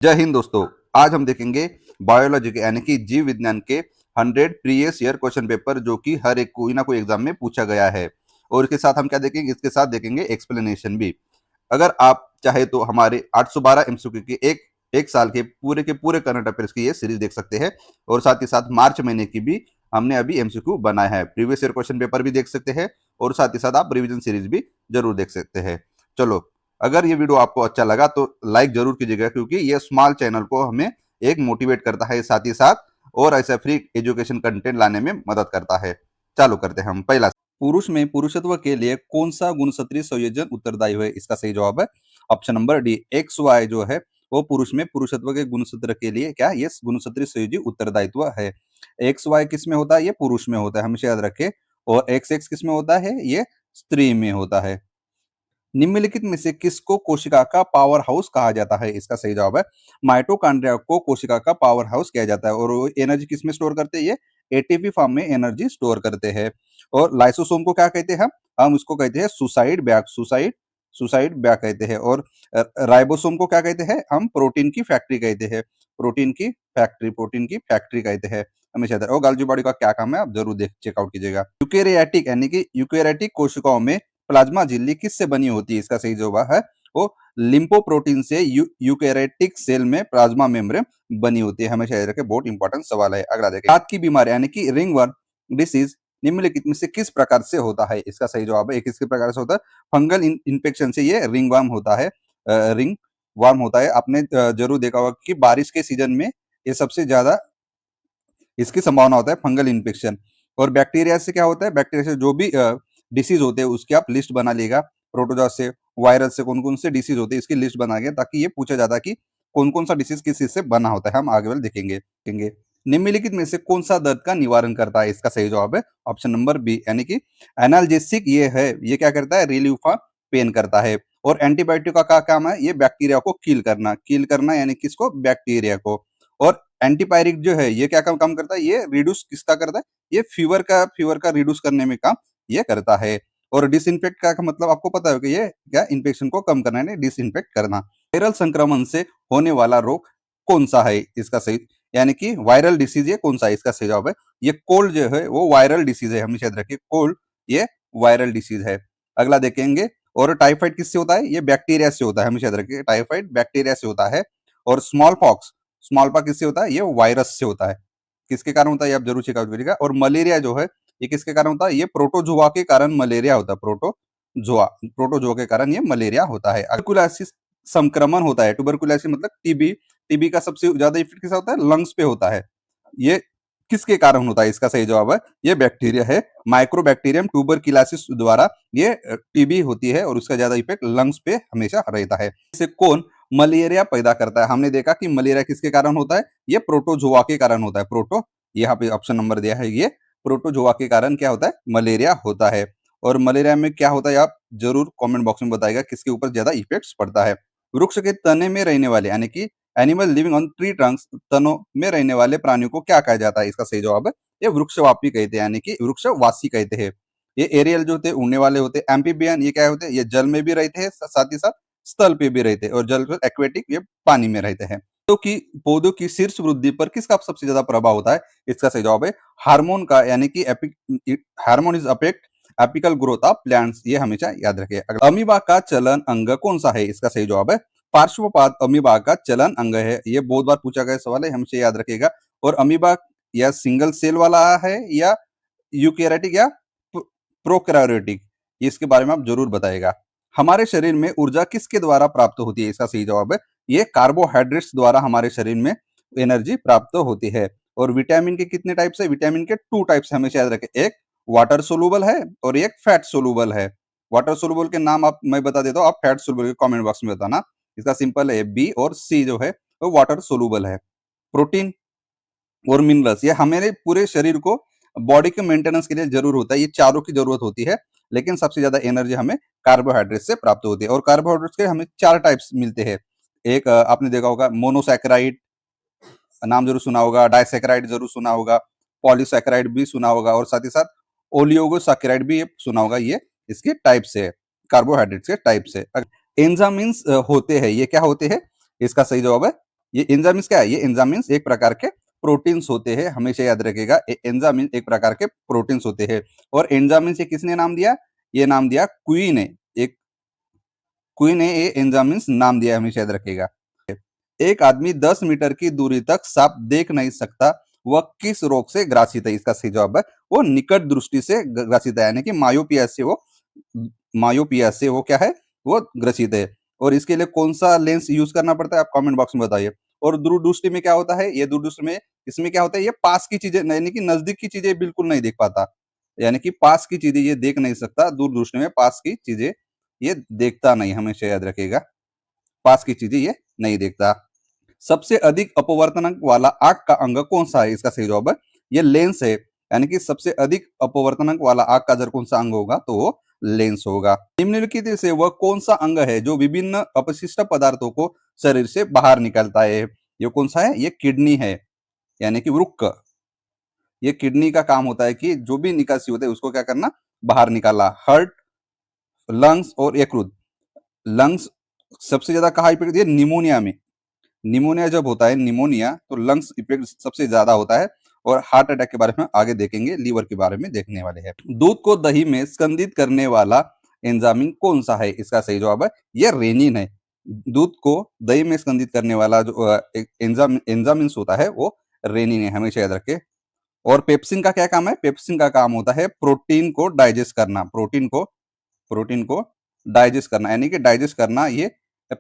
जय हिंद दोस्तों। आज हम देखेंगे बायोलॉजी के यानी कि जीव विज्ञान के 100 प्रीवियस ईयर क्वेश्चन पेपर जो कि हर एक कोई ना कोई एग्जाम में पूछा गया है। और इसके साथ हम क्या देखेंगे, इसके साथ देखेंगे एक्सप्लेनेशन भी। अगर आप चाहे तो हमारे 812 एमसीक्यू के एक साल के पूरे करंट अफेयर्स की ये सीरीज देख सकते हैं। और साथ ही साथ मार्च महीने की भी हमने अभी एमसीक्यू बनाया है। प्रीवियस ईयर क्वेश्चन पेपर भी देख सकते हैं और साथ ही साथ आप रिवीजन सीरीज भी जरूर देख सकते हैं। चलो, अगर ये वीडियो आपको अच्छा लगा तो लाइक जरूर कीजिएगा, क्योंकि ये स्मॉल चैनल को हमें एक मोटिवेट करता है, साथ ही साथ और ऐसा फ्री एजुकेशन कंटेंट लाने में मदद करता है। चालू करते हैं हम। पहला, पुरुष में पुरुषत्व के लिए कौन सा गुणसूत्रीय संयोजन उत्तरदायी है? इसका सही जवाब है option number D, X Y जो है वो पुरुष में पुरुषत्व के गुणसूत्र के लिए क्या ये गुणसूत्रीय संयोजी उत्तरदायित्व है। एक्स वाई किस में होता है? ये पुरुष में होता है, हमेशा याद रखें। और एक्स एक्स किस में होता है? ये स्त्री में होता है। निम्नलिखित में से किसको कोशिका का पावर हाउस कहा जाता है? इसका सही जवाब है माइटोकॉन्ड्रिया को कोशिका का पावर हाउस कहा जाता है। और वो एनर्जी किस में स्टोर करते हैं? ये एटीपी फॉर्म में एनर्जी स्टोर करते हैं। और लाइसोसोम को क्या कहते हैं? हम उसको कहते हैं सुसाइड बैग, सुसाइड बैग कहते हैं। और राइबोसोम को क्या कहते हैं? हम प्रोटीन की फैक्ट्री कहते हैं, प्रोटीन की फैक्ट्री कहते हैं हमेशा। और गाल्जी बॉडी का क्या काम है आप जरूर देख चेकआउट कीजिएगा। यूकेरियाटिक यानी कि यूकेरियाटिक कोशिकाओं में प्लाज्मा झिल्ली किससे बनी होती है? इसका सही जवाब है वो लिम्फोप्रोटीन से। यूकेरियाटिक सेल में प्लाज्मा मेम्ब्रेन बनी होती है, हमेशा याद रखें, बहुत इंपॉर्टेंट सवाल है। अगला देखें, दांत की बीमारी यानी कि रिंगवर्म डिसीज निम्नलिखित में से किस प्रकार से होता है? इसका सही जवाब है एक किसके प्रकार से होता है? फंगल इन्फेक्शन से ये रिंग वर्म होता है। रिंग वर्म होता है। आपने जरूर देखा होगा कि बारिश के सीजन में ये सबसे ज्यादा इसकी संभावना होता है फंगल इन्फेक्शन। और बैक्टीरिया से क्या होता है? बैक्टीरिया से जो भी डिसीज होते हैं उसकी आप लिस्ट बना लेगा। प्रोटोजोआ से, वायरस से कौन कौन से डिसीज होते हैं इसकी लिस्ट बना गया, ताकि ये पूछा जाता है कि कौन कौन सा डिसीज किस चीज से बना होता है। हम आगे वाले देखेंगे। निम्नलिखित में से कौन सा दर्द का निवारण करता है? इसका सही जवाब है ऑप्शन नंबर बी, यानी कि एनाल्जेसिक ये है। ये क्या करता है? रिलीफ ऑफ पेन करता है। और एंटीबायोटिक का क्या काम है? ये बैक्टीरिया को किल करना यानी किसको? बैक्टीरिया को। और एंटीपायरिक जो है ये क्या काम करता है? ये रिड्यूस किसका करता है? ये फीवर का रिड्यूस करने में काम ये करता है। और डिसइंफेक्ट का मतलब आपको पता है कि ये क्या इन्फेक्शन को कम करना है, डिसइंफेक्ट करना। वायरल संक्रमण से होने वाला रोग कौन सा है? इसका सही यानी कि वायरल डिसीज ये कौन सा है? इसका सही जवाब है ये कोल्ड जो है वो वायरल डिसीज है, हमेशा याद रखिए, कोल्ड ये वायरल डिसीज है। अगला देखेंगे। और टाइफाइड किससे होता है? ये बैक्टीरिया से होता है, हमेशा याद रखिए, टाइफाइड बैक्टीरिया से होता है। और स्मॉल पॉक्स किससे होता है? ये वायरस से होता है। किसके कारण होता है ये आप जरूर चेकआउट करिएगा। और मलेरिया जो है ये किसके कारण होता है? ये प्रोटोजुआ के कारण मलेरिया होता है। प्रोटोजुआ के कारण ये मलेरिया होता है। ट्यूबरकुलोसिस संक्रमण होता है। ट्यूबरकुलोसिस मतलब टीबी। टीबी का सबसे ज्यादा इफेक्ट किसका होता है? लंग्स पे होता है। ये किसके कारण होता है? इसका सही जवाब है ये बैक्टीरिया है, माइक्रोबैक्टीरियम ट्यूबरकुलोसिस द्वारा ये टीबी होती है। और उसका ज्यादा इफेक्ट लंग्स पे हमेशा रहता है। इसे कौन मलेरिया पैदा करता है? हमने देखा कि मलेरिया किसके कारण होता है? ये प्रोटोजोआ के कारण होता है। यहाँ पे ऑप्शन नंबर दिया है, ये प्रोटोजोआ के कारण क्या होता है? मलेरिया होता है। और मलेरिया में क्या होता है आप जरूर कमेंट बॉक्स में बताइएगा किसके ऊपर ज्यादा इफेक्ट्स पड़ता है। वृक्ष के तने में रहने वाले यानी कि animal living on tree Trunks, तनों में रहने वाले प्राणियों को क्या कहा जाता है? इसका सही जवाब है ये वृक्षवापी कहते हैं, यानी कि वृक्षवासी कहते हैं। ये एरियल जो होते उड़ने वाले होते हैं। एम्फीबियन ये क्या होते हैं? ये जल में भी रहते हैं, साथ ही साथ स्थल पे भी रहते हैं। और जल एक्वेटिक ये पानी में रहते हैं। तो कि पौधों की शीर्ष वृद्धि पर किसका सबसे ज्यादा प्रभाव होता है? इसका सही जवाब है हार्मोन का, यानी कि hormone is affect apical growth of plants, ये हमेशा याद रखिए। अमीबा का चलन अंग कौन सा है? इसका सही जवाब है पार्श्वपाद अमीबा का चलन अंग है। ये बहुत बार पूछा गया सवाल है, हमेशा याद रखिएगा। और अमीबा या सिंगल सेल वाला है या यूकेरियोटिक या प्रोकैरियोटिक, इसके बारे में आप जरूर बताएगा। हमारे शरीर में ऊर्जा किसके द्वारा प्राप्त होती है? इसका सही जवाब है ये कार्बोहाइड्रेट्स द्वारा हमारे शरीर में एनर्जी प्राप्त होती है। और विटामिन के कितने टाइप्स है? विटामिन के 2 टाइप्स हमेशा याद रखें, एक वाटर सोलुबल है और एक फैट सोलुबल है। वाटर सोलुबल के नाम आप मैं बता देता हूँ, आप फैट सोलुबल के कमेंट बॉक्स में बताना। इसका सिंपल है बी और सी जो है वो वाटर सोलुबल है। प्रोटीन और मिनरल्स ये हमारे पूरे शरीर को बॉडी के मेंटेनेंस के लिए जरूर होता है, ये चारों की जरूरत होती है। लेकिन सबसे ज्यादा एनर्जी हमें कार्बोहाइड्रेट से प्राप्त होती है। और कार्बोहाइड्रेट्स के हमें 4 टाइप्स मिलते हैं। एक आपने देखा होगा मोनोसैकेराइड, नाम जरूर सुना होगा, डाइसैकेराइड जरूर सुना होगा, पॉलीसैकेराइड भी सुना होगा, और साथ ही साथ ओलिगोसैकेराइड भी सुना होगा। ये इसके टाइप से, कार्बोहाइड्रेट्स के टाइप से। एंजाइम्स होते हैं, ये क्या होते हैं? इसका सही जवाब है ये एंजाइम्स क्या है? ये एंजाइम्स एक प्रकार के प्रोटीन्स होते हैं, हमेशा याद रखिएगा। एंजाइम एक प्रकार के प्रोटीन्स होते हैं। और एंजाइम्स ये किसने नाम दिया? ये नाम दिया क्वी ने। एक क्वी ने ये एंजाइम्स नाम दिया है, हमेशा याद रखिएगा। एक आदमी 10 मीटर की दूरी तक साफ देख नहीं सकता, वह किस रोग से ग्रासित है? इसका सही जवाब है वो निकट दृष्टि से ग्रसित है, यानी कि मायोपिया से वो क्या है? वो ग्रसित है। और इसके लिए कौन सा लेंस यूज करना पड़ता है, आप कमेंट बॉक्स में बताइए। और दूरदृष्टि में क्या होता है? ये दूरदृष्टि में, इसमें क्या होता है? ये पास की चीजें, यानी कि नजदीक की चीजें बिल्कुल नहीं देख पाता, यानी कि पास की चीजें ये देख नहीं सकता। दूरदृष्टि में पास की चीजें ये देखता नहीं, हमेशा याद रखिएगा। पास की चीजें ये नहीं देखता। सबसे अधिक अपवर्तनांक वाला आंख का अंग कौन सा है? इसका सही जवाब है ये लेंस है, यानी कि सबसे अधिक अपवर्तनांक वाला आंख का अगर कौन सा अंग होगा तो वो लेंस होगा। निम्नलिखित से वह कौन सा अंग है जो विभिन्न अपशिष्ट पदार्थों को शरीर से बाहर निकालता है? ये कौन सा है? ये किडनी है, यानी कि वृक्क। ये किडनी का काम होता है कि जो भी निकासी होता है उसको क्या करना? बाहर निकालना। हार्ट, लंग्स और यकृत। लंग्स सबसे ज्यादा कहाँ इफेक्ट दिया? निमोनिया में। निमोनिया जब होता है, निमोनिया, तो लंग्स इफेक्ट सबसे ज्यादा होता है। और हार्ट अटैक के बारे में आगे देखेंगे, लीवर के बारे में देखने वाले हैं। दूध को दही में स्कंदित करने वाला एंजाइम कौन सा है? इसका सही जवाब है ये रेनिन है। दूध को दही में स्कंदित करने वाला जो एंजाइम होता है वो रेनिन है, हमेशा याद रखें। और पेप्सिन का क्या काम है? पेप्सिन का काम होता है प्रोटीन को डाइजेस्ट करना। प्रोटीन को डाइजेस्ट करना, यानी कि डाइजेस्ट करना, ये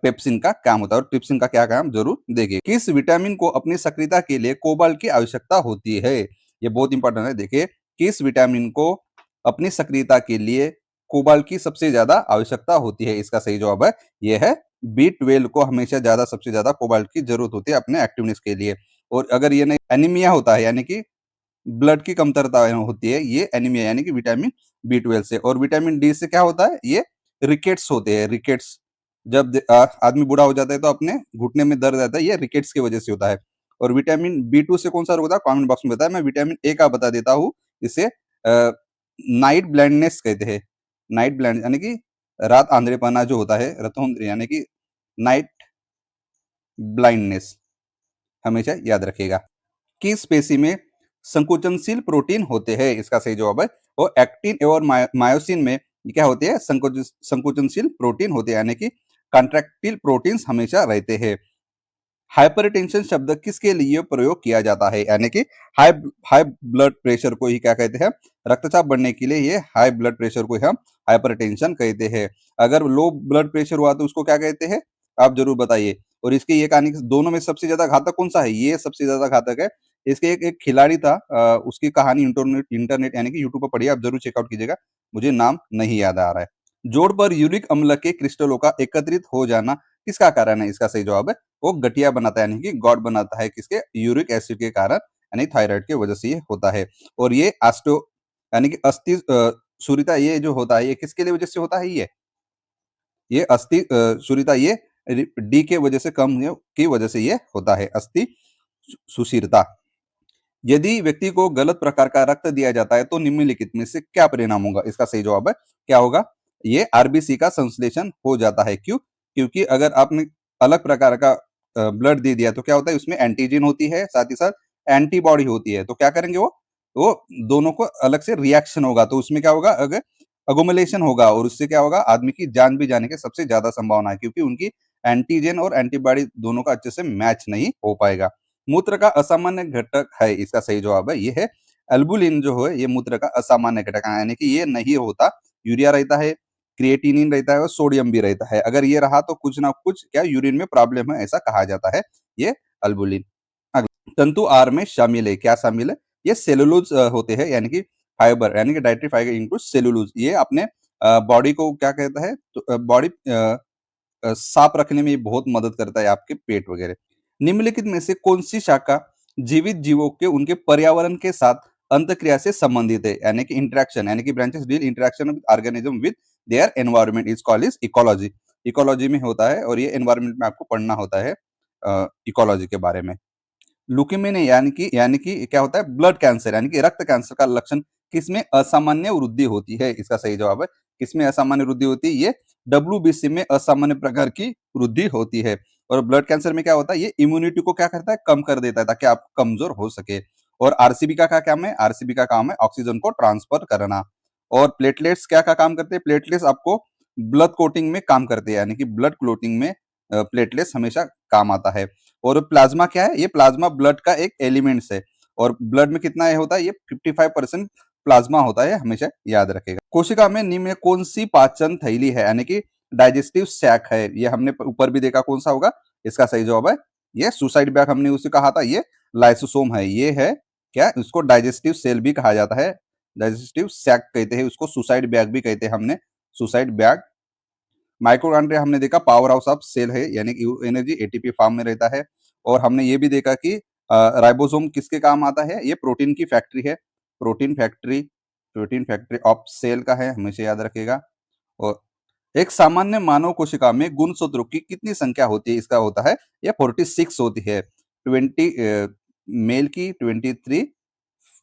पेप्सिन का काम होता है। और ट्रिप्सिन का क्या काम, जरूर देखिए। किस विटामिन को अपनी सक्रियता के लिए कोबाल्ट की आवश्यकता होती है? ये बहुत इंपॉर्टेंट है। देखिए, किस विटामिन को अपनी सक्रियता के लिए कोबाल्ट की सबसे ज्यादा आवश्यकता होती है? इसका सही जवाब है ये है B12 को हमेशा ज्यादा, सबसे ज्यादा कोबाल्ट की जरूरत होती है अपने एक्टिवनेस के लिए। और अगर ये नहीं, एनीमिया होता है, यानी कि ब्लड की कमतरता होती है, ये एनीमिया, यानी कि विटामिन B12 से। और विटामिन डी से क्या होता है? ये रिकेट्स होते हैं, रिकेट्स। जब आदमी बूढ़ा हो जाता है तो अपने घुटने में दर्द रहता है, ये रिकेट्स की वजह से होता है। और विटामिन B2 से कौन सा रोग होता है? कमेंट बॉक्स में बताया। मैं विटामिन ए का बता देता हूँ। इसे नाइट ब्लाइंडनेस कहते हैं। नाइट ब्लाइंड यानी कि रात आंधळेपना जो होता है, रतौंध यानी कि नाइट ब्लाइंडनेस, हमेशा याद रखिएगा। किस पेशी में संकुचनशील प्रोटीन होते हैं? इसका सही जवाब है वो एक्टिन और मायोसिन में क्या होते हैं? संकुचनशील प्रोटीन होते हैं, यानी कि कॉन्ट्रैक्टाइल प्रोटीन्स हमेशा रहते हैं। हाइपरटेंशन शब्द किसके लिए प्रयोग किया जाता है? यानी कि हाई हाई ब्लड प्रेशर को ही क्या कहते हैं? रक्तचाप बढ़ने के लिए ये हाई ब्लड प्रेशर को हम हाइपरटेंशन कहते हैं। अगर लो ब्लड प्रेशर हुआ तो उसको क्या कहते हैं? आप जरूर बताइए। और इसकी ये कहानी, दोनों में सबसे ज्यादा घातक कौन सा है? ये सबसे ज्यादा घातक है। इसके एक खिलाड़ी था, उसकी कहानी इंटरनेट यानी कि यूट्यूब पर पढ़िए, आप जरूर चेकआउट कीजिएगा। मुझे नाम नहीं याद आ रहा है। जोड़ पर यूरिक अम्ल के क्रिस्टलों का एकत्रित हो जाना किसका कारण है? इसका सही जवाब है वो गठिया बनाता है, यानी कि गॉड बनाता है। किसके? यूरिक एसिड के कारण, यानी थायराइड की वजह से ये होता है। और ये आस्टो यानी कि अस्थि सूरिता, ये जो होता है ये किसके लिए वजह से होता है? ये अस्थि सूरिता, ये डी के वजह से, कम की वजह से ये होता है, अस्थि सुशीरता। यदि व्यक्ति को गलत प्रकार का रक्त दिया जाता है तो निम्नलिखित में से क्या परिणाम होगा? इसका सही जवाब है क्या होगा? ये आरबीसी का संश्लेषण हो जाता है। क्यों? क्योंकि अगर आपने अलग प्रकार का ब्लड दे दिया तो क्या होता है? उसमें एंटीजन होती है, साथ ही साथ एंटीबॉडी होती है। तो क्या करेंगे वो दोनों को अलग से रिएक्शन होगा, तो उसमें क्या होगा? अगर अगुमुलेशन होगा, और उससे क्या होगा? आदमी की जान भी जाने की सबसे ज्यादा संभावना है, क्योंकि उनकी एंटीजन और एंटीबॉडी दोनों का अच्छे से मैच नहीं हो पाएगा। मूत्र का असामान्य घटक है, इसका सही जवाब है ये है एल्बुलिन। जो है ये मूत्र का असामान्य घटक है, यानी कि ये नहीं होता। यूरिया रहता है, क्रिएटिनिन रहता है और सोडियम भी रहता है। अगर ये रहा तो कुछ ना कुछ क्या यूरिन में प्रॉब्लम है, ऐसा कहा जाता है, ये एल्बुलिन। तंतु आहार में शामिल है, क्या शामिल है? ये सेलुलोज होते हैं, यानी कि फाइबर, यानी कि डाइटरी फाइबर इंक्लूड सेलुलोज। ये अपने बॉडी को क्या कहता है? तो बॉडी साफ रखने में ये बहुत मदद करता है, आपके पेट वगैरह। निम्नलिखित में से कौन सी शाखा जीवित जीवों के उनके पर्यावरण के साथ अंतक्रिया से संबंधित है? यानी कि इंटरेक्शन, यानी कि branches deal interaction with organism with their environment is called is ecology. Ecology में होता है, और ये एनवायरनमेंट में आपको पढ़ना होता है इकोलॉजी के बारे में। लुकेमिया यानी कि क्या होता है? ब्लड कैंसर, यानी कि रक्त कैंसर का लक्षण किसमें असामान्य वृद्धि होती है? इसका सही जवाब है किसमें असामान्य वृद्धि होती है? ये WBC में असामान्य प्रकार की वृद्धि होती है। और ब्लड कैंसर में क्या होता है, ये इम्यूनिटी को क्या करता है, कम कर देता है ताकि आप कमजोर हो सके। और आरसीबी का क्या काम है, आरसीबी का काम है ऑक्सीजन को ट्रांसफर करना। और प्लेटलेट्स क्या का काम करते हैं, प्लेटलेट्स आपको ब्लड कोटिंग में काम करते हैं, यानी कि ब्लड क्लोटिंग में प्लेटलेट्स हमेशा काम आता है। और प्लाज्मा क्या है, ये प्लाज्मा ब्लड का एक एलिमेंट्स है, और ब्लड में कितना होता है, ये 55% प्लाज्मा होता है, हमेशा याद रखेगा। कोशिका में निम्न में कौन सी पाचन थैली है, यानी कि डाइजेस्टिव सैक है, ये हमने ऊपर भी देखा कौन सा होगा, इसका सही जवाब है ये सुसाइड बैग, हमने उसे कहा था ये लाइसोसोम है, ये है क्या, इसको डाइजेस्टिव सेल भी कहा जाता है, डाइजेस्टिव सैक कहते हैं उसको, सुसाइड बैग भी कहते हैं हमने, सुसाइड बैग। माइटोकॉन्ड्रिया हमने देखा पावर हाउस ऑफ सेल है, यानी कि एनर्जी एटीपी फॉर्म में रहता है। और हमने ये भी देखा कि राइबोसोम किसके काम आता है, ये प्रोटीन की फैक्ट्री है, protein factory, protein factory of cell का है, हमेशा याद रखेगा। और एक सामान्य मानव कोशिका में गुणसूत्रों की कितनी संख्या होती है, इसका होता है ये 46 होती है, 20 मेल की, 23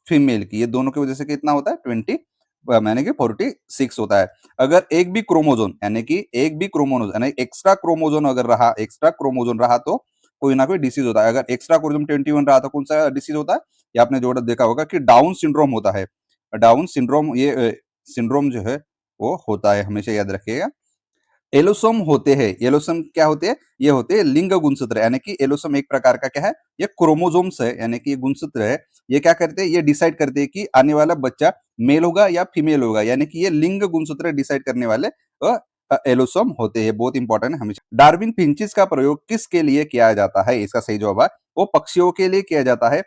फीमेल की, ये दोनों की वजह से कितना होता है 20 यानी कि 46 होता है। अगर एक भी क्रोमोजोन यानी कि एक भी क्रोमोजोन यानी एक्स्ट्रा क्रोमोजोन अगर रहा, एक्स्ट्रा क्रोमोजोन रहा तो कोई ना कोई डिसीज होता है। अगर एक्स्ट्रा क्रोमोजोन 21 रहा तो कौन सा डिसीज होता है, ये आपने जोड़ा देखा होगा कि डाउन सिंड्रोम होता है, डाउन सिंड्रोम, ये सिंड्रोम जो है वो होता है, हमेशा याद रखिएगा। एलोसोम होते हैं, एलोसोम क्या होते हैं, ये होते हैं लिंग गुणसूत्र, यानी कि एलोसोम एक प्रकार का क्या है, ये क्रोमोसोम्स है, यानी कि ये गुणसूत्र है। ये क्या करते हैं, ये डिसाइड करते हैं कि आने वाला बच्चा मेल होगा या फीमेल होगा, यानी कि ये लिंग गुणसूत्र डिसाइड करने वाले एलोसोम होते हैं, बहुत इंपॉर्टेंट है हमेशा। डार्विन फिंचिस का प्रयोग किसके लिए किया जाता है, इसका सही जवाब है वो पक्षियों के लिए किया जाता है।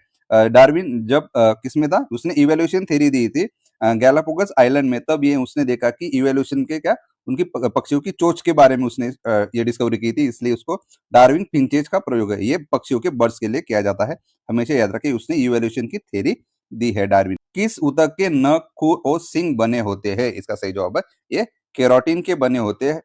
डार्विन जब किसमें था, उसने इवोल्यूशन थ्योरी दी थी गैलापागोस आइलैंड में, तब ये उसने देखा कि इवोल्यूशन के क्या, उनकी पक्षियों की चोंच के बारे में उसने ये डिस्कवरी की थी, इसलिए उसको डार्विन फिंचेज का प्रयोग है, ये पक्षियों के बर्ड्स के लिए किया जाता है, हमेशा याद रखें, उसने इवोल्यूशन की थ्योरी दी है डार्विन। किस ऊतक के नख, खुर और सींग बने होते हैं, इसका सही जवाब है ये केराटिन के बने होते हैं,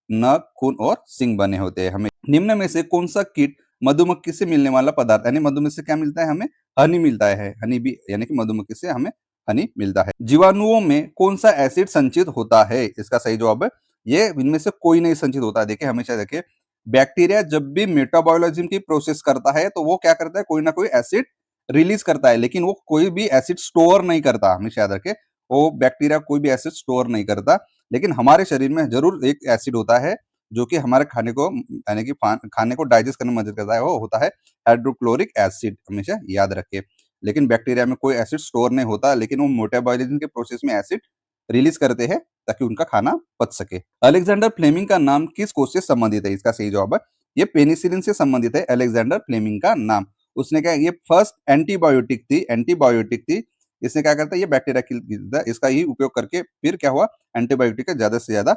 नख, खून और सींग बने होते हैं। हमें निम्न में से कौन सा कीट मधुमक्खी से मिलने वाला पदार्थ, यानी मधुमक्खी से क्या मिलता है, हमें हनी मिलता है, हनी भी, यानी कि मधुमक्खी से हमें हनी मिलता है। जीवाणुओं में कौन सा एसिड संचित होता है, इसका सही जवाब है ये इनमें से कोई नहीं संचित होता है। देखिए हमेशा देखिए, बैक्टीरिया जब भी मेटाबॉलिज्म की प्रोसेस करता है तो वो क्या करता है, कोई ना कोई एसिड रिलीज करता है, लेकिन वो कोई भी एसिड स्टोर नहीं करता, हमेशा याद रखें, वो बैक्टीरिया कोई भी एसिड स्टोर नहीं करता। लेकिन हमारे शरीर में जरूर एक एसिड होता है जो कि हमारे खाने को, यानी कि खाने को डाइजेस्ट करने में मदद करता है, वो होता है हाइड्रोक्लोरिक एसिड, हमेशा याद रखें। लेकिन बैक्टीरिया में कोई एसिड स्टोर नहीं होता, लेकिन वो मेटाबॉलिज्म के प्रोसेस में एसिड रिलीज करते हैं ताकि उनका खाना पच सके। अलेक्जेंडर फ्लेमिंग का नाम किस कोष से संबंधित है, इसका सही जवाब है ये पेनिसिलिन से संबंधित है, अलेक्जेंडर फ्लेमिंग का नाम। उसने क्या, ये फर्स्ट एंटीबायोटिक थी, एंटीबायोटिक थी, इसने क्या करता है, ये बैक्टीरिया किल, इसका ही उपयोग करके फिर क्या हुआ, एंटीबायोटिक का ज्यादा से ज्यादा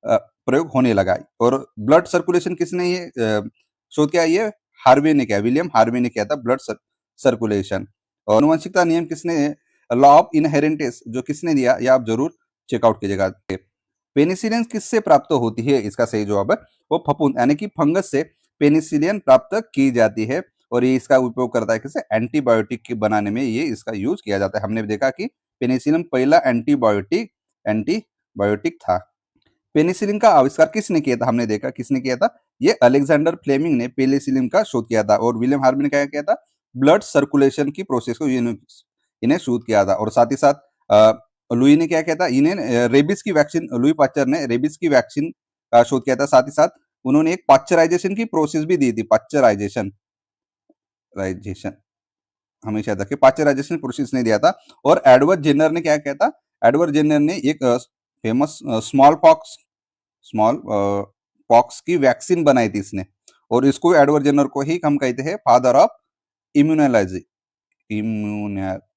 प्रयोग होने लगा। और ब्लड सर्कुलेशन किसने ये शोध किया, ये हार्वे ने किया, विलियम हार्वे ने किया था ब्लड सर्कुलेशन। और आनुवंशिकता नियम किसने, लॉ ऑफ इनहेरिटेंस जो किसने दिया, ये आप जरूर चेकआउट कीजिएगा। पेनिसिलिन किससे प्राप्त होती है, इसका सही जवाब है वो फफूंद यानी कि फंगस से पेनिसिलिन प्राप्त की जाती है, और ये इसका उपयोग करता है किसे, एंटीबायोटिक के बनाने में ये इसका यूज किया जाता है। हमने देखा कि पेनिसिलिन पहला एंटीबायोटिक एंटीबायोटिक था। पेनिसिलिन का आविष्कार किसने किया था, हमने देखा किसने किया था, ये अलेक्जेंडर फ्लेमिंग ने पेनिसिलिन का शोध किया था। और विलियम हार्वे ने क्या किया था, ब्लड सर्कुलेशन की प्रोसेस को इन्हें शोध किया था। और साथ ही साथ लुई ने क्या किया था, इन्हें रेबिस की वैक्सीन, लुई पाश्चर ने रेबिस की वैक्सीन का शोध किया था। साथ ही साथ उन्होंने एक पाश्चराइजेशन की प्रोसेस भी दी थी, पाश्चराइजेशन राइजेशन, हमेशा याद रखिए, पाश्चराइजेशन प्रोसेस ने दिया था। और एडवर्ड जेनर ने क्या किया था, एडवर्ड जेनर ने एक फेमस स्मॉल पॉक्स की वैक्सीन बनाई थी इसने, और इसको एडवर्ड जेनर को ही हम कहते हैं father of immunology, immunology.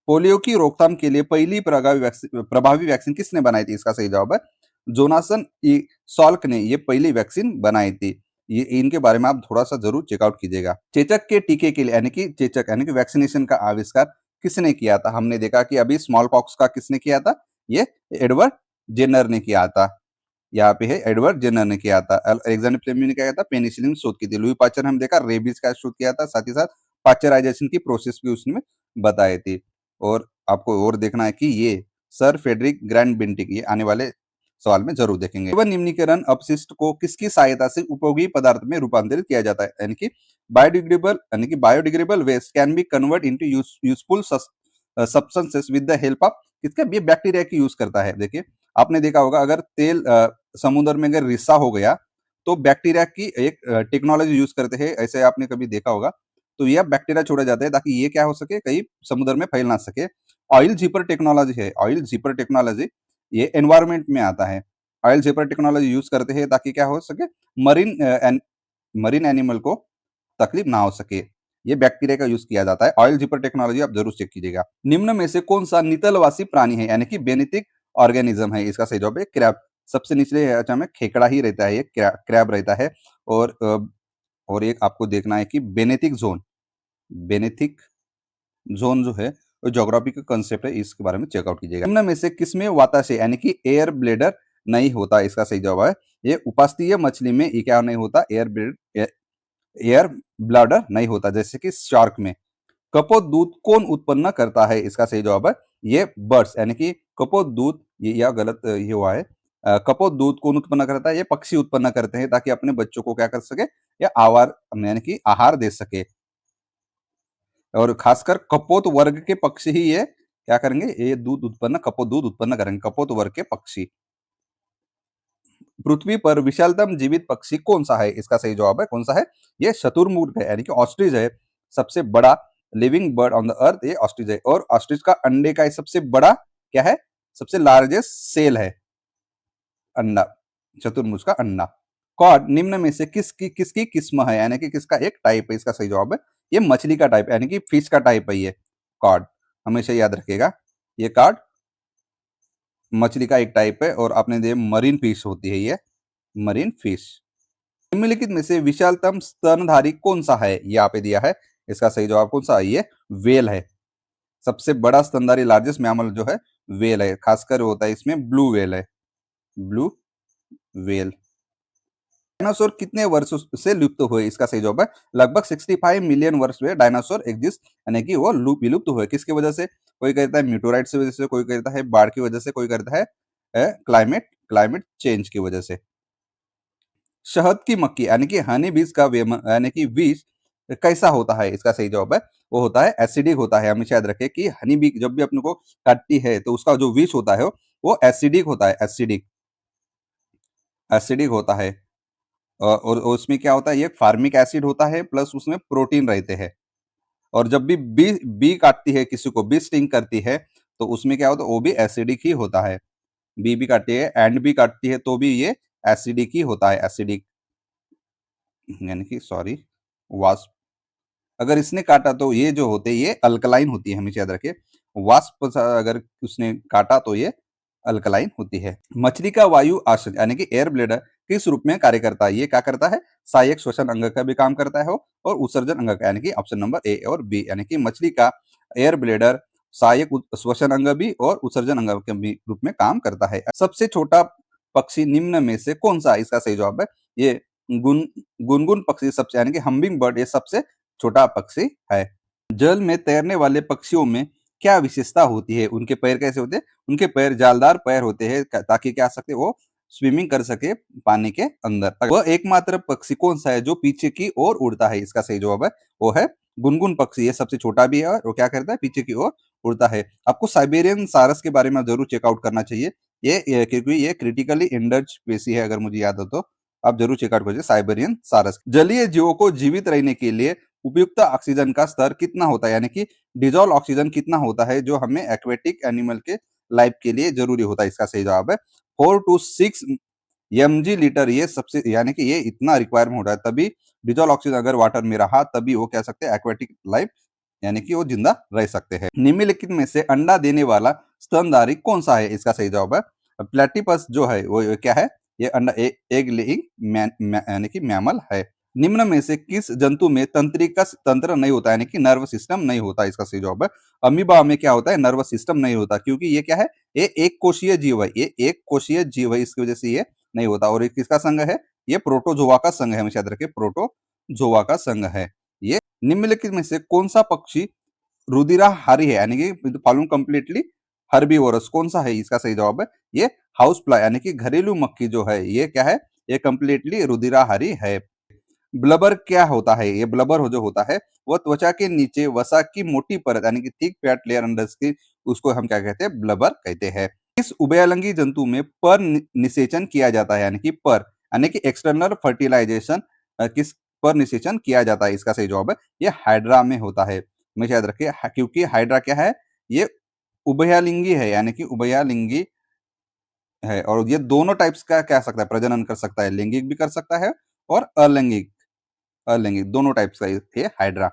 Polio की रोकथाम के लिए पहली प्रभावी वैक्सीन किसने बनाई थी, इसका सही जवाब है जोनासन ई सॉल्क ने ये पहली वैक्सीन बनाई थी। ये इनके बारे में आप थोड़ा सा जरूर चेकआउट कीजिएगा। चेचक के टीके के लिए, यानी कि चेचक यानी कि वैक्सीनेशन का आविष्कार किसने किया था, हमने देखा कि अभी स्मॉल पॉक्स का किसने किया था, ये एडवर्ड जेनर ने किया था। यहाँ पे है एडवर्ड जेनर ने किया था। अलेक्जेंडर फ्लेमिंग ने क्या किया था, पेनिसिलिन शोध की थी। लुई पाश्चर ने हम देखा रेबीज का शोध किया था, साथ ही साथ पाश्चराइजेशन की प्रोसेस भी उसने बताई थी। और आपको और देखना है कि ये सर फेडरिक ग्रैंड बेंटिक, ये आने वाले सवाल में जरूर देखेंगे। वह निम्नीकरण अपशिष्ट को किसकी सहायता से उपयोगी पदार्थ में रूपांतरित किया जाता है, यानी कि biodegradable waste can be convert into useful substances with the help of किसका, ये बैक्टीरिया की यूज करता है। देखिए आपने देखा होगा अगर तेल समुद्र में अगर रिसा हो गया तो बैक्टीरिया की एक टेक्नोलॉजी यूज करते हैं, ऐसे आपने कभी देखा होगा। तो यह बैक्टीरिया छोड़ा जाता है ताकि ये क्या हो सके, कहीं समुद्र में फैल ना सके। ऑयल जीपर टेक्नोलॉजी है, ऑयल जीपर टेक्नोलॉजी ये एनवायरमेंट में आता है। ऑयल जीपर टेक्नोलॉजी यूज करते हैं ताकि क्या हो सके, मरीन मरीन एनिमल को तकलीफ ना हो सके। ये बैक्टीरिया का यूज किया जाता है। ऑयल जीपर टेक्नोलॉजी आप जरूर चेक कीजिएगा। निम्न में से कौन सा नितलवासी प्राणी है, यानी कि बेनिथिक ऑर्गेनिज्म है, इसका सही जवाब है क्रैब। सबसे निचले अच्छा में खेकड़ा ही रहता है, ये क्रैब रहता है। और एक आपको देखना है कि बेनेथिक जोन जो है वो ज्योग्राफी का कंसेप्ट है, इसके बारे में चेकआउट कीजिएगा। निम्न में से किसमें वाताशय यानी कि एयर ब्लेडर नहीं होता, इसका सही जवाब है ये उपास्थीय मछली में ये क्या नहीं होता, एयर ब्लैडर नहीं होता, जैसे कि शार्क में। कपोत दूध कौन उत्पन्न करता है, इसका सही जवाब है ये बर्ड्स, यानी कि कपोत दूध, ये या गलत ये हुआ है। कपोत दूध कौन उत्पन्न करता है, ये पक्षी उत्पन्न करते हैं ताकि अपने बच्चों को क्या कर सके, या आवार यानी कि आहार दे सके। और खासकर कपोत वर्ग के पक्षी ही ये क्या करेंगे, ये कपोत दूध उत्पन्न करेंगे, कपोत वर्ग के पक्षी। पृथ्वी पर विशालतम जीवित पक्षी कौन सा है, इसका सही जवाब है कौन सा है, ये शतुरमुर्ग है, यानी कि ऑस्ट्रिच है। सबसे बड़ा living bird on the earth ये ऑस्ट्रिच है। और ऑस्ट्रिच का अंडे का सबसे बड़ा क्या है, सबसे लार्जेस्ट सेल है अंडा, चतुर्मुर्ग का अंडा। कॉड निम्न में से किसकी किस्म है, यानी कि किसका एक टाइप है, इसका सही जवाब है ये मछली का टाइप, यानी कि फिश का टाइप है ये कॉड, हमेशा याद रखिएगा। ये कॉड मछली का एक टाइप है और आपने देखा मरीन फिश होती है ये मरीन फिश। निम्नलिखित में से विशालतम स्तनधारी कौन सा है, ये यहाँ पे दिया है, इसका सही जवाब कौन सा है, ये वेल है। सबसे बड़ा स्तनधारी लार्जेस्ट मैमल जो है वेल है, खासकर होता है इसमें ब्लू वेल है, ब्लू वेल। डायनासोर कितने वर्षों से लुप्त हुए, इसका सही जवाब है लगभग 65 मिलियन वर्ष हुए डायनासोर एग्जिस्ट, यानी कि वो विलुप्त हुए। किसकी वजह से, कोई कहता है मीटोराइट की वजह से, कोई कहता है बाढ़ की वजह से, कोई कहता है क्लाइमेट चेंज की वजह से। शहद की मक्खी यानी कि हनी बीज का यानी कि बीज कैसा होता है, इसका सही जवाब है वो होता है एसिडिक होता है। हमेशा याद रखें कि हनी बी जब भी अपने को काटती है तो उसका जो विष होता है वो एसिडिक होता है, एसिडिक होता है। और उसमें क्या होता है, ये फार्मिक एसिड होता है प्लस उसमें प्रोटीन रहते हैं। और जब भी बी काटती है, किसी को बी स्टिंग करती है तो उसमें क्या होता है, वो भी एसिडिक ही होता है। बी भी काटती है एंड भी काटती है तो भी ये एसिडिक ही होता है, एसिडिक यानी कि सॉरी वास्प। अगर इसने काटा तो ये जो होते हैं ये अल्कलाइन होती है, हमेशा याद रखें। वास्प अगर उसने काटा तो ये अल्कलाइन होती है। मछली का वायु आश्रय यानी कि एयर ब्लेडर किस रूप में कार्य करता है, ये क्या करता है, सहायक श्वसन अंग का भी काम करता है हो और उत्सर्जन अंग का, यानी कि ऑप्शन नंबर ए और बी, यानी कि मछली का एयर ब्लेडर सहायक श्वसन अंग भी और उत्सर्जन अंग के भी रूप में काम करता है। सबसे छोटा पक्षी निम्न में से कौन सा, इसका सही जवाब है ये गुनगुन पक्षी, सबसे यानी कि हम्बिंग बर्ड ये सबसे छोटा पक्षी है। जल में तैरने वाले पक्षियों में क्या विशेषता होती है, उनके पैर कैसे होते हैं, उनके पैर जालदार पैर होते हैं ताकि क्या सकते वो स्विमिंग कर सके पानी के अंदर। वह एकमात्र पक्षी कौन सा है जो पीछे की ओर उड़ता है, इसका सही जवाब है वो है गुनगुन पक्षी। ये सबसे छोटा भी है और वो क्या करता है, पीछे की ओर उड़ता है। आपको साइबेरियन सारस के बारे में जरूर चेकआउट करना चाहिए, ये क्योंकि ये क्रिटिकली इंडर्ड स्पीसी है, अगर मुझे याद हो तो आप जरूर चेकआउट कीजिए साइबेरियन सारस। जलीय जीवों को जीवित रहने के लिए उपयुक्त ऑक्सीजन का स्तर कितना होता है, यानी कि डिजोल्व ऑक्सीजन कितना होता है जो हमें एक्वेटिक एनिमल के लाइफ के लिए जरूरी होता है, इसका सही जवाब है 4 to 6 mg लीटर। ये सबसे यानी कि ये इतना रिक्वायरमेंट होता है, तभी डिजोल्व ऑक्सीजन अगर वाटर में रहा तभी वो कह सकते हैं एक्वेटिक लाइफ, यानी कि वो जिंदा रह सकते हैं। निम्नलिखित में से अंडा देने वाला स्तनधारी कौन सा है, इसका सही जवाब है प्लेटिपस जो है वो क्या है, ये अंडा एग लेइंग यानी कि मैमल है। निम्न में से किस जंतु में तंत्रिका तंत्र नहीं होता, यानी कि नर्व सिस्टम नहीं होता, इसका सही जवाब है अमीबा में क्या होता है, नर्वस सिस्टम नहीं होता, क्योंकि ये क्या है, ये एक कोशीय जीव है, ये एक कोशीय जीव है, इसकी वजह से ये नहीं होता। और ये किसका संघ है, ये प्रोटोजोआ का संघ है, हमेशा याद रखिए प्रोटोजोआ का संघ है ये। निम्नलिखित में से कौन सा पक्षी रुधिराहारी है, यानी कि फॉलोइंग कंप्लीटली हर्बीवोरस कौन सा है, इसका सही जवाब है ये हाउस फ्लाई यानी कि घरेलू मक्खी जो है ये क्या है, ये कंप्लीटली रुधिराहारी है। ब्लबर क्या होता है, ये ब्लबर जो होता है वो त्वचा के नीचे वसा की मोटी परत यानी कि thick fat layer under skin, उसको हम क्या कहते हैं, ब्लबर कहते हैं। इस उभयलिंगी जंतु में पर निषेचन किया जाता है यानी कि पर यानी कि एक्सटर्नल फर्टिलाइजेशन किस पर निषेचन किया जाता है, इसका सही जवाब है ये हाइड्रा में होता है। हमेशा याद रखिए क्योंकि हाइड्रा क्या है, ये उभयलिंगी है यानी कि उभयलिंगी है और ये दोनों टाइप्स का कह सकता है, प्रजनन कर सकता है, लैंगिक भी कर सकता है और अलैंगिक, अलैंगिक दोनों टाइप्स का ये हाइड्रा।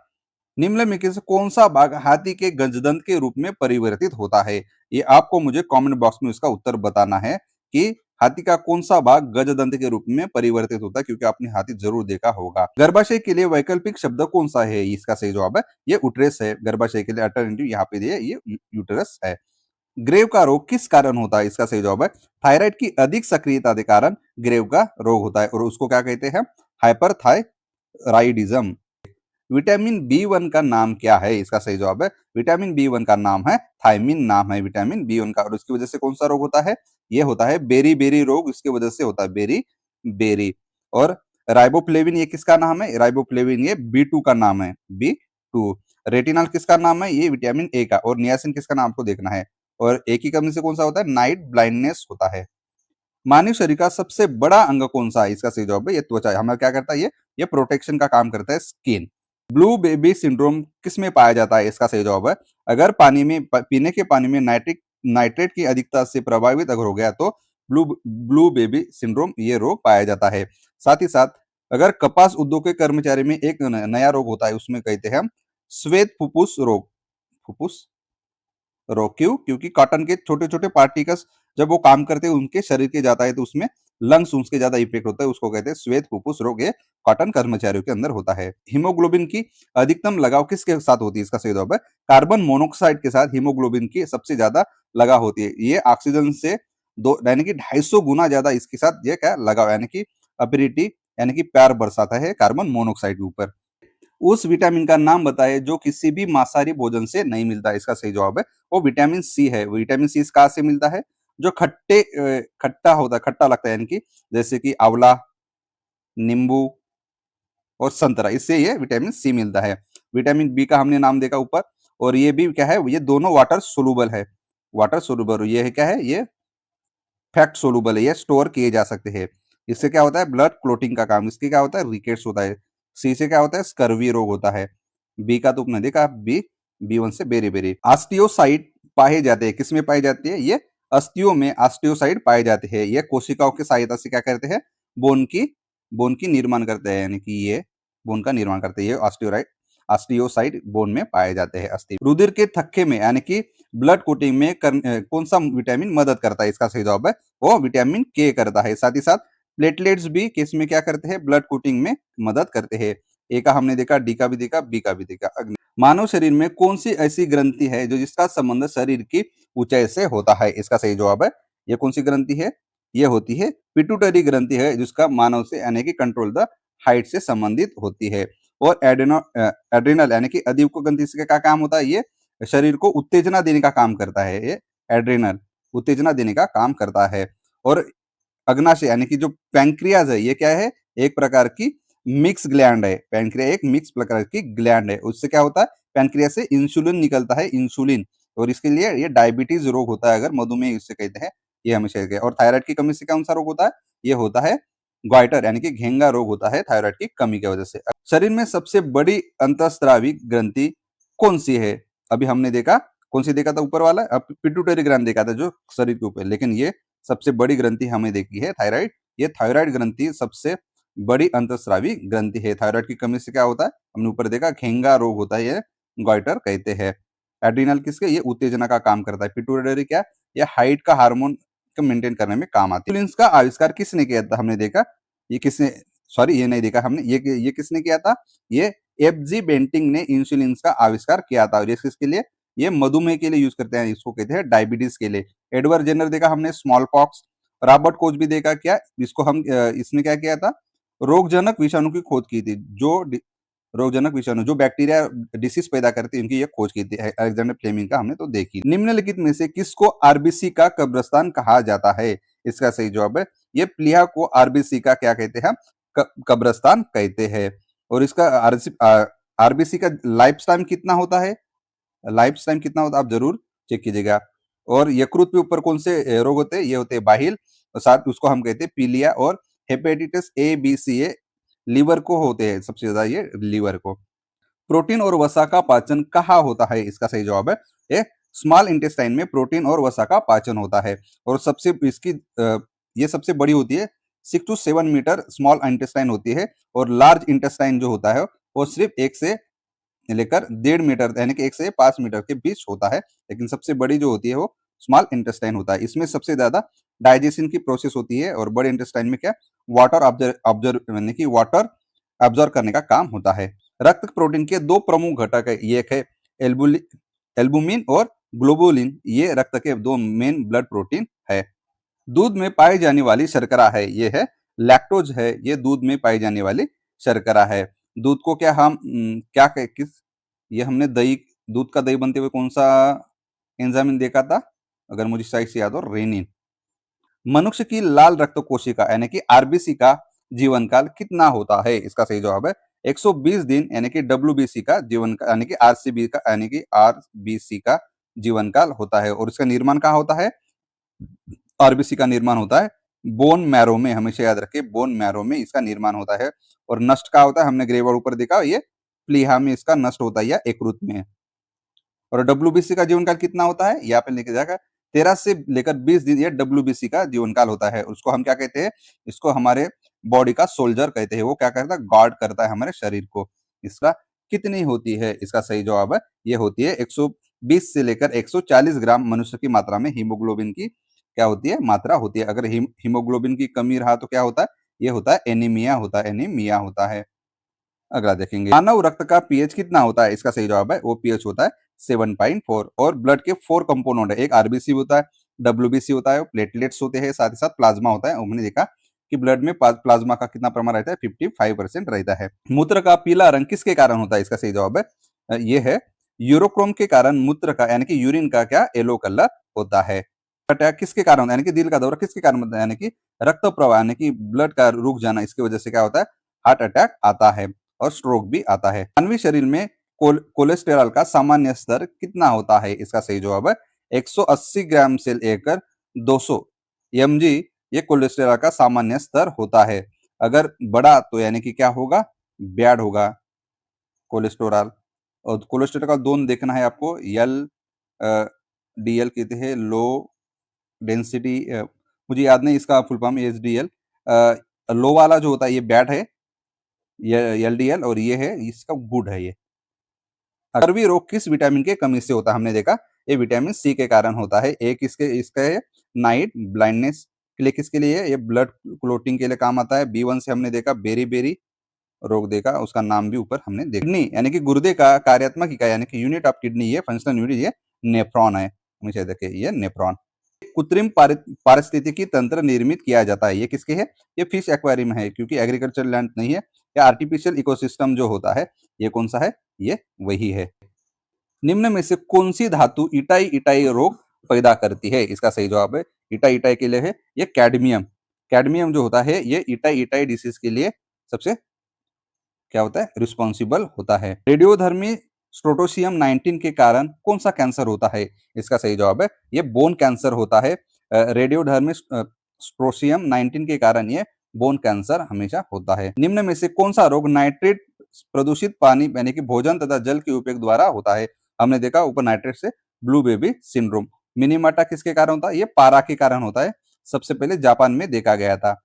निम्नलिखित से कौन सा भाग हाथी के गजदंत के रूप में परिवर्तित होता है, ये आपको मुझे कमेंट बॉक्स में इसका उत्तर बताना है कि हाथी का कौन सा भाग गजदंत के रूप में परिवर्तित होता है, क्योंकि आपने हाथी जरूर देखा होगा। गर्भाशय के लिए वैकल्पिक शब्द कौन सा है, इसका सही जवाब है ये उटरस है। गर्भाशय के लिए अल्टरनेटिव यहाँ पे दिए ये यूटरस है। ग्रेव का रोग किस कारण होता है, इसका सही जवाब है थायराइड की अधिक सक्रियता के कारण ग्रेव का रोग होता है और उसको क्या कहते हैं, हाइपरथायराइडिज्म। विटामिन बी 1 का नाम क्या है, इसका सही जवाब है विटामिन बी 1 का नाम है थायमिन, नाम है विटामिन बी 1 का। और उसकी वजह से कौन सा रोग होता है, ये होता है बेरी बेरी रोग, इसकी वजह से होता है बेरी बेरी। और राइबोफ्लेविन ये किसका नाम है, राइबोफ्लेविन ये बी 2 का नाम है, बी 2। रेटिनॉल किसका नाम है, ये विटामिन ए का। और नियासिन किसका नाम आपको देखना है। और एक ही कमी से कौन सा होता है, नाइट ब्लाइंडनेस होता है। मानव शरीर का सबसे बड़ा अंग कौन सा है, इसका सही जवाब है ये त्वचा। हमें क्या करता है ये प्रोटेक्शन का काम करता है, स्किन। ब्लू बेबी सिंड्रोम किस में पाया जाता है, इसका सही जवाब है अगर पानी में पीने के पानी में नाइट्रेट की अधिकता से प्रभावित अगर हो गया तो ब्लू ब्लू बेबी सिंड्रोम ये रोग पाया जाता है। साथ ही साथ अगर कपास उद्योग के कर्मचारी में एक नया रोग होता है, उसमें कहते हैं हम श्वेत फुफ्फुस रोग। फुफ्फुस रोग क्यों, क्योंकि कॉटन के छोटे छोटे पार्टिकल्स जब वो काम करते हैं उनके शरीर के जाता है तो उसमें लंग्स उसके ज्यादा इफेक्ट होता है, उसको कहते हैं श्वेत फुफ्फुस रोग। ये कॉटन कर्मचारियों के अंदर होता है। हीमोग्लोबिन की अधिकतम लगाव किसके साथ होती है, इसका सही जवाब है कार्बन मोनोऑक्साइड के साथ हीमोग्लोबिन की सबसे ज्यादा लगाव होती है। ये ऑक्सीजन से दो यानी कि 250 गुना ज्यादा इसके साथ ये क्या लगाव यानी कि अपिरिटी यानी कि प्यार बरसाता है कार्बन मोनोऑक्साइड के ऊपर। उस विटामिन का नाम बताइए जो किसी भी मांसाहारी भोजन से नहीं मिलता, इसका सही जवाब है वो विटामिन सी है। विटामिन सी कहाँ से मिलता है, जो खट्टा होता है, खट्टा लगता है यानी कि जैसे कि आंवला, नींबू और संतरा, इससे ये विटामिन सी मिलता है। विटामिन बी का हमने नाम देखा ऊपर, और ये भी क्या है, ये दोनों वाटर सोलुबल है। वाटर सोलुबल ये है क्या है, ये फैक्ट सोलुबल है, ये स्टोर किए जा सकते हैं। इससे क्या होता है, ब्लड क्लोटिंग का काम। इसके क्या होता है, रिकेट्स होता है। सी से क्या होता है, स्कर्वी रोग होता है। बी का तो आपने देखा, बी 1 से बेरी बेरी। ऑस्टियोसाइट पाए जाते हैं, किसमें पाई जाती है, ये अस्थियों में ऑस्टियोसाइट पाए जाते हैं। ये कोशिकाओं की सहायता से क्या करते हैं, बोन की निर्माण करते हैं, यानी कि ये बोन का निर्माण करते हैं। ये ऑस्टियोसाइट बोन में पाए जाते हैं, अस्थि। रुधिर के थक्के में यानी कि ब्लड कोटिंग में कौन सा विटामिन मदद करता है, इसका सही जवाब है वो विटामिन के करता है। साथ ही साथ प्लेटलेट्स भी किस में क्या करते हैं, ब्लड कोटिंग में मदद करते हैं। ए का हमने देखा, डी का भी देखा, बी का भी देखा। मानव शरीर में कौन सी ऐसी ग्रंथि है जो जिसका संबंध शरीर की ऊंचाई से होता है, इसका सही जवाब है ये कौन सी ग्रंथि है, ये होती है पिट्यूटरी ग्रंथि है, जिसका मानव से यानी कि कंट्रोल द हाइट से संबंधित होती है। और एड्रेनल यानी कि अधीवको ग्रंथि से क्या काम होता है, ये शरीर को उत्तेजना देने का काम करता है। ये एड्रेनल उत्तेजना देने का काम करता है। और अग्नाशय यानी कि जो पैंक्रियाज है, ये क्या है, एक प्रकार की मिक्स ग्लैंड है। पैंक्रिया एक मिक्स प्रकार की ग्लैंड है। उससे क्या होता है, पैंक्रिया से इंसुलिन निकलता है, इंसुलिन। और इसके लिए ये डायबिटीज रोग होता है, अगर मधुमेह इससे कहते हैं, ये हमेशा कहते हैं। और थायराइड की कमी से कौन सा रोग होता है, ये होता है ग्वाइटर यानी कि घेंगा रोग होता है, थायराइड की कमी की वजह से। शरीर में सबसे बड़ी अंतःस्रावी ग्रंथि कौन सी है, अभी हमने देखा, कौन सी देखा था, ऊपर वाला, अब पिट्यूटरी ग्लैंड देखा था जो शरीर के ऊपर, लेकिन ये सबसे बड़ी ग्रंथि हमें देखी है थायराइड। ये थायराइड ग्रंथि सबसे बड़ी अंतःस्रावी ग्रंथि है। थायराइड की कमी से क्या होता है, हमने ऊपर देखा, घेंगा रोग होता है, ये गॉइटर कहते हैं। एड्रिनल किसके, ये उत्तेजना का काम करता है। पिट्यूटरी क्या, ये हाइट का हार्मोन को मेंटेन करने में काम आती है। इंसुलिन का आविष्कार किसने किया था, हमने देखा, ये किसने, सॉरी ये नहीं देखा हमने, ये किसने किया था, ये एफजी बेंटिंग ने इंसुलिन का आविष्कार किया था। और ये किसके लिए, ये मधुमेह के लिए यूज करते हैं, इसको कहते हैं डायबिटीज के लिए। एडवर्ड जेनर देखा हमने, स्मॉल पॉक्स। रॉबर्ट कोच भी देखा, क्या इसको हम इसने क्या किया था, रोगजनक विषाणु की खोज की थी। जो रोगजनक विषाणु जो बैक्टीरिया डिसीज पैदा करती है, उनकी ये खोज की थी अलेक्जेंडर फ्लेमिंग का हमने तो देखी। निम्नलिखित में से किसको आरबीसी का कब्रिस्तान कहा जाता है? इसका सही जवाब है ये प्लीहा को आरबीसी का क्या कहते हैं? कब्रिस्तान कहते हैं। और इसका आरबीसी का लाइफ टाइम कितना होता है? लाइफ टाइम कितना होता है आप जरूर चेक कीजिएगा। और यकृत के ऊपर कौन से रोग होते हैं? ये होते हैं बाहिल, और साथ उसको हम कहते हैं पीलिया। और hepatitis A B C a liver को होते हैं, सबसे ज्यादा ये लीवर को। प्रोटीन और वसा का पाचन कहाँ होता है? इसका सही जवाब है ये स्मॉल इंटेस्टाइन में प्रोटीन और वसा का पाचन होता है। और सबसे इसकी ये सबसे बड़ी होती है, 6 to 7 मीटर स्मॉल इंटेस्टाइन होती है। और लार्ज इंटेस्टाइन जो होता है वो सिर्फ 1 से लेकर 1.5 मीटर यानी कि 1 से 5 मीटर के बीच होता है। लेकिन सबसे बड़ी जो होती है वो स्मॉल इंटेस्टाइन होता है। इसमें सबसे ज्यादा डाइजेशन की प्रोसेस होती है। और बड़े इंटेस्टाइन में क्या वाटर ऑब्जर्व यानी कि वाटर ऑब्जर्व करने का काम होता है। रक्त प्रोटीन के दो प्रमुख घटक है, एक है एल्बुमिन और ग्लोबुलिन। ये रक्त के दो मेन ब्लड प्रोटीन है। दूध में पाई जाने वाली शर्करा है, ये है लैक्टोज है। ये दूध में पाई जाने वाली शर्करा है। दूध को क्या हम क्या किस ये हमने दही दूध का दही बनते हुए कौन सा एंजाइम देखा था? अगर मुझे सही से याद हो, रेनिन। मनुष्य की लाल रक्त कोशिका यानी कि आरबीसी का जीवन काल कितना होता है? इसका सही जवाब है 120 दिन यानी कि डब्ल्यूबीसी का जीवन यानी कि आरसीबी का यानी कि आरबीसी का जीवन काल होता है। और इसका निर्माण कहाँ होता है? आरबीसी का निर्माण होता है बोन मैरो में। हमेशा याद रखें बोन मैरो में इसका निर्माण होता है। और नष्ट कहाँ होता है? हमने ग्रे बोर्ड ऊपर देखा, ये प्लीहा में इसका नष्ट होता है या यकृत में। और डब्ल्यूबीसी का जीवन काल कितना होता है? यहाँ पे लिखा जाएगा 13 से लेकर 20 दिन ये डब्ल्यूबीसी का जीवन काल होता है। उसको हम क्या कहते हैं? इसको हमारे बॉडी का सोल्जर कहते हैं। वो क्या करता है? गार्ड करता है हमारे शरीर को। इसका कितनी होती है? इसका सही जवाब है ये होती है 120 से लेकर 140 ग्राम मनुष्य की मात्रा में हीमोग्लोबिन की क्या होती है? मात्रा होती है। अगर हीमोग्लोबिन की कमी रहा तो क्या होता है? ये होता है एनीमिया होता है, एनीमिया होता है। अगला देखेंगे, मानव रक्त का पीएच कितना होता है? इसका सही जवाब है वो पीएच होता है 7.4। और ब्लड के 4 कंपोनेंट है, एक आरबीसी होता है, डब्ल्यूबीसी होता है, प्लेटलेट्स होते हैं, साथ ही साथ प्लाज्मा होता है। हमने देखा कि ब्लड में प्लाज्मा का कितना प्रमाण रहता है? 55% रहता है। मूत्र का पीला रंग किसके कारण होता है? इसका सही जवाब है ये है यूरोक्रोम के कारण मूत्र का यानी कि यूरिन का क्या येलो कलर होता है। अटैक किसके कारण होता है? यानी कि दिल का दौरा किसके कारण होता है? यानी कि रक्त प्रवाह यानी कि ब्लड का रुक जाना, इसकी वजह से क्या होता है? हार्ट अटैक आता है और स्ट्रोक भी आता है। मानवीय शरीर में कोलेस्टेरॉल का सामान्य स्तर कितना होता है? इसका सही जवाब है 180 ग्राम से लेकर 200 mg ये कोलेस्टेरॉल का सामान्य स्तर होता है। अगर बढ़ा तो यानी कि क्या होगा? बैड होगा कोलेस्टेरॉल। और कोलेस्टेरॉल का दोन देखना है आपको, एल डीएल कहते हैं लो डेंसिटी, मुझे याद नहीं इसका full form, H D L. Low वाला जो होता है ये बैड है, ये एलडीएल, और ये है इसका गुड है ये। चर्बी रोग किस विटामिन के कमी से होता है? हमने देखा ये विटामिन सी के कारण होता है। एक इसका है नाइट ब्लाइंडनेस के लिए, किसके लिए? ये ब्लड क्लोटिंग के लिए काम आता है। बी1 से हमने देखा बेरी बेरी रोग देखा, उसका नाम भी ऊपर हमने देखा। किडनी यानी कि गुर्दे का कार्यात्मक इकाई यानी कि यूनिट ऑफ किडनी, ये फंक्शनल यूनिट ये नेफ्रॉन है। हमेशा देखिए ये नेफ्रॉन। कृत्रिम पारिस्थितिकी तंत्र निर्मित किया जाता है, ये किसके है? ये फिश एक्वेरियम है, क्योंकि एग्रीकल्चर लैंड नहीं है। या आर्टिफिशियल इकोसिस्टम जो होता है ये कौन सा है? ये वही है। निम्न में से कौन सी धातु इटाई इटाई रोग पैदा करती है? इसका सही जवाब है इटाई इटाई के लिए है ये कैडमियम। कैडमियम जो होता है ये इटाई इटाई डिसीज के लिए सबसे क्या होता है? रिस्पॉन्सिबल होता है। रेडियोधर्मी स्ट्रोटोसियम 19 के कारण कौन सा कैंसर होता है? इसका सही जवाब है ये बोन कैंसर होता है। रेडियोधर्मी स्ट्रोटोसियम 19 के कारण ये बोन कैंसर हमेशा होता है। निम्न में से कौन सा रोग नाइट्रेट प्रदूषित पानी यानी कि भोजन तथा जल के उपयोग द्वारा होता है? हमने देखा ऊपर नाइट्रेट से ब्लू बेबी सिंड्रोम। मिनीमाटा किसके कारण होता है? ये पारा के कारण होता है। सबसे पहले जापान में देखा गया था।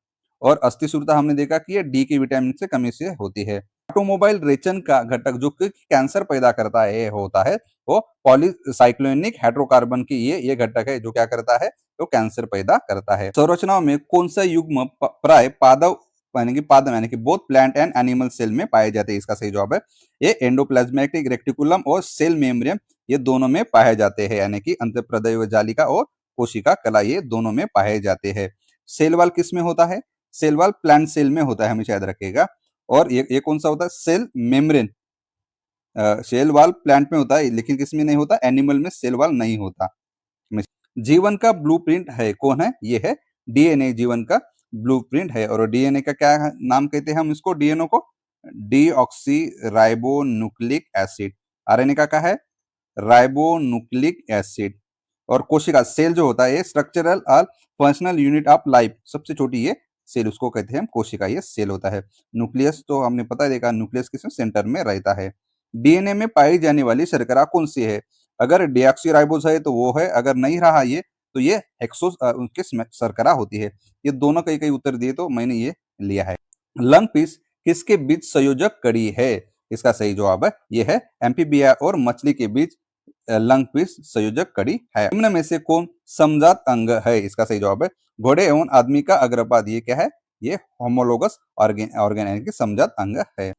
और अस्थिसूरता हमने देखा कि ये डी की विटामिन से कमी से होती है। ऑटोमोबाइल रेचन का घटक जो कि कैंसर पैदा करता है ये होता है वो पॉलीसाइक्लोनिक हाइड्रोकार्बन की ये घटक है जो क्या करता है? तो कैंसर पैदा करता है। संरचनाओं में कौन सा युग्म प्राय पादव यानी कि both plant and animal cell में पाए जाते हैं? इसका सही जवाब है ये एंडोप्लाज्मेटिक रेक्टिकुलम और सेल मेम्ब्रेन ये दोनों में पाए जाते हैं। यानी कि अंतःप्रद्रव्य जालिका और कोशिका कला ये दोनों में पाए जाते हैं। सेल वाल किस में होता है? सेल वाल प्लांट सेल में होता है, हमेशा याद रखिएगा। और ये कौन सा होता है, cell membrane. Cell wall plant में होता है, लेकिन किसमें नहीं होता, एनिमल में सेल वाल नहीं होता। जीवन का ब्लूप्रिंट है, कौन है, ये है डीएनए जीवन का ब्लूप्रिंट है। और डीएनए का क्या नाम कहते हैं हम इसको, डीएनए को deoxy ribo nucleic acid. RNA का क्या है, राइबो न्यूक्लिक एसिड। और कोशिका सेल जो होता है ये स्ट्रक्चरल और फंक्शनल यूनिट ऑफ लाइफ, सबसे छोटी ये सेल, उसको कहते हैं हम कोशिका, ये सेल होता है। न्यूक्लियस तो हमने पता देखा, न्यूक्लियस किस सेंटर में रहता है। डीएनए में पाई जाने वाली शर्करा कौन सी है, अगर डीऑक्सीराइबोज है तो वो है, अगर नहीं रहा ये तो ये हेक्सो उनके शर्करा होती है। ये दोनों कई कई उत्तर दिए तो मैंने ये लिया है। लंग पीस किसके बीच संयोजक कड़ी है, इसका सही जवाब है ये है एम्फीबिया और मछली के बीच लंग पीस संयोजक कड़ी है। निम्न में से कौन समजात अंग है, इसका सही जवाब है घोड़े एवं आदमी का अग्रपाद, ये क्या है, ये होमोलोगस ऑर्गेन यानी कि समजात अंग है।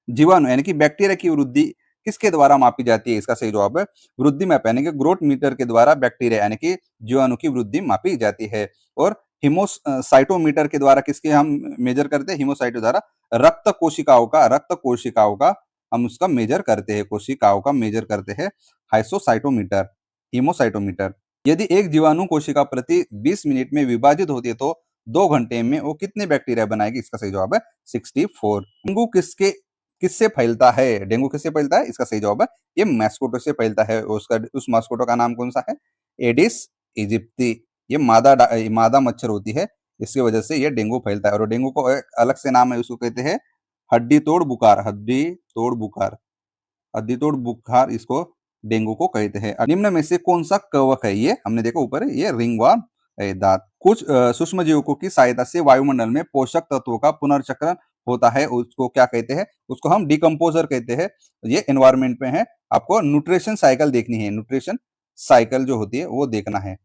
जीवाणु यानी कि बैक्टीरिया की वृद्धि किसके द्वारा मापी जाती है, इसका सही जवाब है वृद्धि मैप यानी कि ग्रोथ मीटर के द्वारा बैक्टीरिया यानी कि जीवाणु की वृद्धि मापी जाती है। और हिमोसाइटोमीटर के द्वारा किसके हम मेजर करते हैं, हिमोसाइटो द्वारा रक्त कोशिकाओं का हम उसका मेजर करते हैं, कोशिकाओं का मेजर करते हैं हाइसोसाइटोमीटर, हिमोसाइटोमीटर। यदि एक जीवाणु कोशिका प्रति 20 मिनट में विभाजित होती है तो 2 घंटे में वो कितने बैक्टीरिया बनाएगी, इसका सही जवाब है 64। डेंगू किससे फैलता है, डेंगू किससे फैलता है, इसका सही जवाब है ये मस्किटो से फैलता है। उस मस्किटो का नाम कौन सा है, एडिस इजिप्टी। ये मादा मच्छर होती है, इसकी वजह से ये डेंगू फैलता है। और डेंगू को एक अलग से नाम है, उसको कहते हैं हड्डी तोड़ बुखार, हड्डी तोड़ बुखार, हड्डी तोड़ बुखार इसको डेंगू को कहते हैं। निम्न में से कौन सा कवक है, ये हमने देखा ऊपर है, ये रिंगवर्म दांत। कुछ सूक्ष्म जीवों की सहायता से वायुमंडल में पोषक तत्वों का पुनर्चक्रण होता है, उसको क्या कहते हैं, उसको हम डिकम्पोजर कहते हैं। ये एनवायरमेंट में है, आपको न्यूट्रिशन साइकिल देखनी है, न्यूट्रिशन साइकिल जो होती है वो देखना है,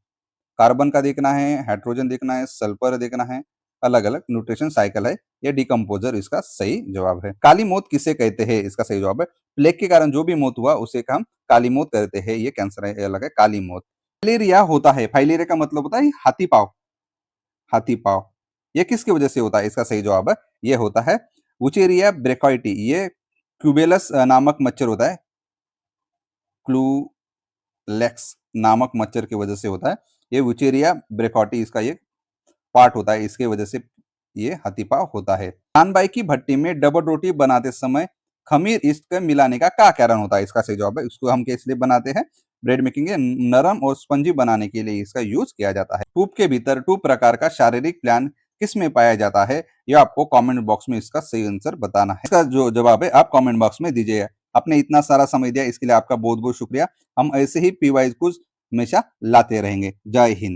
कार्बन का देखना है, हाइड्रोजन देखना है, सल्फर देखना है, अलग अलग न्यूट्रिशन साइकिल है, ये डिकम्पोजर इसका सही जवाब है। काली मौत किसे कहते हैं, इसका सही जवाब है प्लेग के कारण जो भी मौत हुआ उसे हम काली मौत कहते हैं, ये कैंसर है, अलग है काली मौत। फाइलेरिया होता है, फाइलेरिया का मतलब होता है हाथी पाव, हाथी पाव, ये किसकी वजह से होता है, इसका सही जवाब है ये होता है वुचेरिया ब्रैकोइटी। ये क्यूबेलस नामक मच्छर होता है, क्लूलेक्स नामक मच्छर की वजह से होता है। ये वुचेरिया ब्रैकोइटी इसका ये पार्ट होता है, इसके वजह से ये हाथीपाव होता है। नानबाई की भट्टी में डबल रोटी बनाते समय खमीर ईस्ट के मिलाने का क्या कारण होता है, इसका सही जवाब है उसको हम किस लिए बनाते हैं, ब्रेड मेकिंग के नरम और स्पंजी बनाने के लिए इसका यूज किया जाता है। ट्यूब के भीतर ट्यूब प्रकार का शारीरिक प्लान किस में पाया जाता है, यह आपको कमेंट बॉक्स में इसका सही आंसर बताना है। इसका जो जवाब है आप कमेंट बॉक्स में दीजिएगा। आपने इतना सारा समय दिया इसके लिए आपका बहुत बहुत शुक्रिया। हम ऐसे ही पीवाइज कुछ हमेशा लाते रहेंगे। जय हिंद।